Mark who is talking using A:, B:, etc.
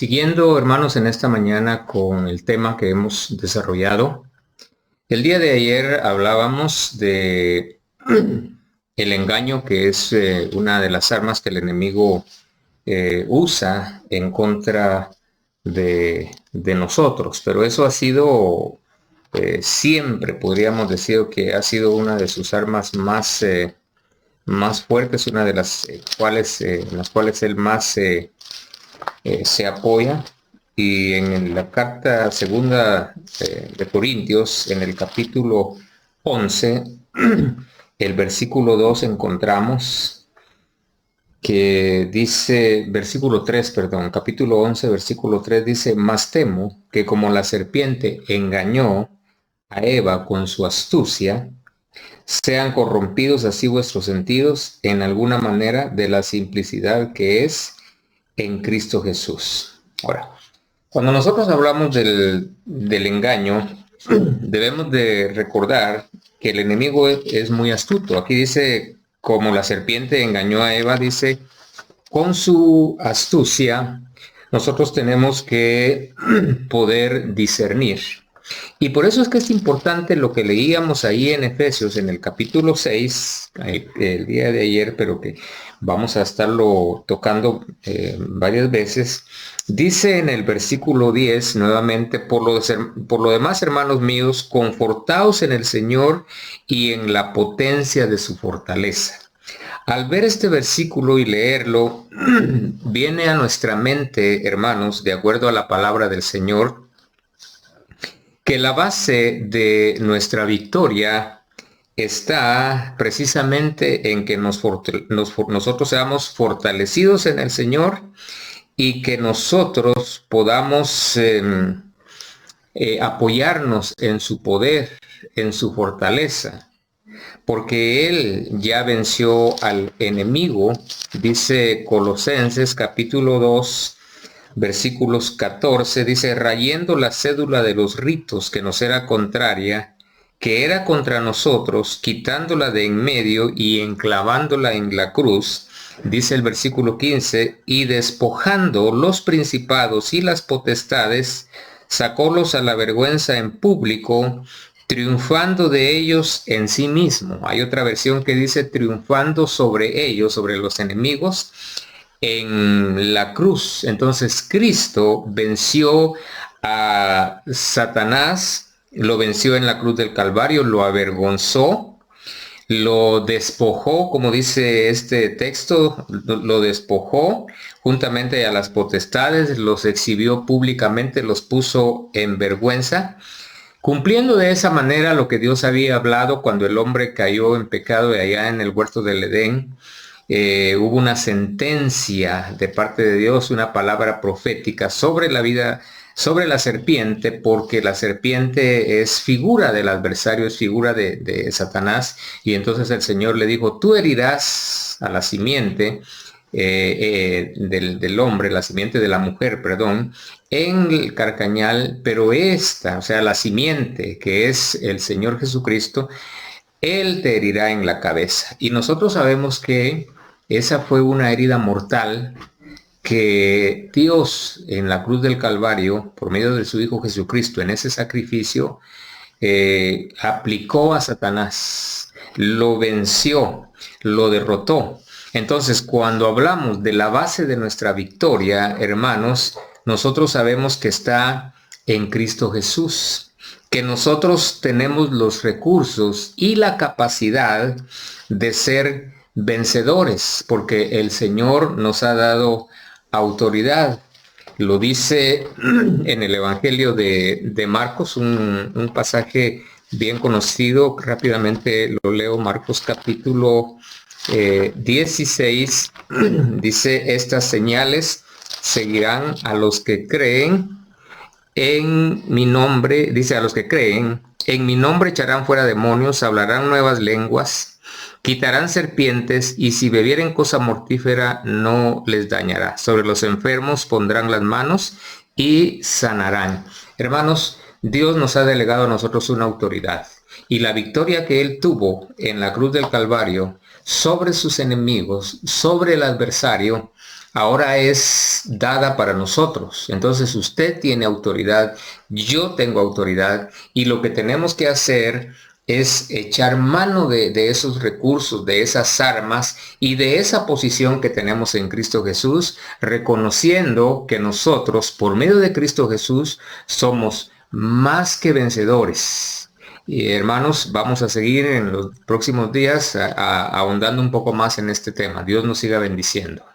A: Siguiendo, hermanos, en esta mañana con el tema que hemos desarrollado, el día de ayer hablábamos de el engaño, que es una de las armas que el enemigo usa en contra de nosotros, pero eso ha sido siempre, podríamos decir que ha sido una de sus armas más fuertes, una de las en las cuales él más se apoya. Y en la carta segunda de Corintios, en el capítulo 11, el versículo 2, encontramos que dice, versículo 3, perdón, capítulo 11, versículo 3 dice: mas temo que como la serpiente engañó a Eva con su astucia, sean corrompidos así vuestros sentidos en alguna manera de la simplicidad que es en Cristo Jesús. Ahora, cuando nosotros hablamos del engaño, debemos de recordar que el enemigo es muy astuto. Aquí dice, como la serpiente engañó a Eva, dice, con su astucia, nosotros tenemos que poder discernir. Y por eso es que es importante lo que leíamos ahí en Efesios, en el capítulo 6, el día de ayer, pero que vamos a estarlo tocando varias veces. Dice en el versículo 10, nuevamente, por lo demás, hermanos míos, confortaos en el Señor y en la potencia de su fortaleza. Al ver este versículo y leerlo, viene a nuestra mente, hermanos, de acuerdo a la palabra del Señor, que la base de nuestra victoria está precisamente en que nosotros seamos fortalecidos en el Señor y que nosotros podamos apoyarnos en su poder, en su fortaleza, porque Él ya venció al enemigo. Dice Colosenses capítulo 2, versículos 14, dice: rayendo la cédula de los ritos que nos era contraria, que era contra nosotros, quitándola de en medio y enclavándola en la cruz. Dice el versículo 15, y despojando los principados y las potestades, sacólos a la vergüenza en público, triunfando de ellos en sí mismo. Hay otra versión que dice triunfando sobre ellos, sobre los enemigos, en la cruz. Entonces Cristo venció a Satanás, lo venció en la cruz del Calvario, lo avergonzó, lo despojó, como dice este texto, lo despojó juntamente a las potestades, los exhibió públicamente, los puso en vergüenza, cumpliendo de esa manera lo que Dios había hablado cuando el hombre cayó en pecado allá en el huerto del Edén. Hubo una sentencia de parte de Dios, una palabra profética sobre la vida, sobre la serpiente, porque la serpiente es figura del adversario, es figura de Satanás, y entonces el Señor le dijo: tú herirás a la simiente del hombre, la simiente de la mujer, perdón, en el carcañal, pero esta, o sea, la simiente, que es el Señor Jesucristo, Él te herirá en la cabeza. Y nosotros sabemos que esa fue una herida mortal que Dios en la cruz del Calvario, por medio de su Hijo Jesucristo, en ese sacrificio, aplicó a Satanás, lo venció, lo derrotó. Entonces, cuando hablamos de la base de nuestra victoria, hermanos, nosotros sabemos que está en Cristo Jesús, que nosotros tenemos los recursos y la capacidad de ser vencedores, porque el Señor nos ha dado autoridad. Lo dice en el Evangelio de Marcos, un pasaje bien conocido, rápidamente lo leo, Marcos capítulo 16, dice: estas señales seguirán a los que creen en mi nombre, dice, a los que creen, en mi nombre echarán fuera demonios, hablarán nuevas lenguas, quitarán serpientes, y si bebieren cosa mortífera no les dañará. Sobre los enfermos pondrán las manos y sanarán. Hermanos, Dios nos ha delegado a nosotros una autoridad, y la victoria que Él tuvo en la cruz del Calvario sobre sus enemigos, sobre el adversario, ahora es dada para nosotros. Entonces usted tiene autoridad, yo tengo autoridad y lo que tenemos que hacer es echar mano de esos recursos, de esas armas y de esa posición que tenemos en Cristo Jesús, reconociendo que nosotros, por medio de Cristo Jesús, somos más que vencedores. Y hermanos, vamos a seguir en los próximos días ahondando un poco más en este tema. Dios nos siga bendiciendo.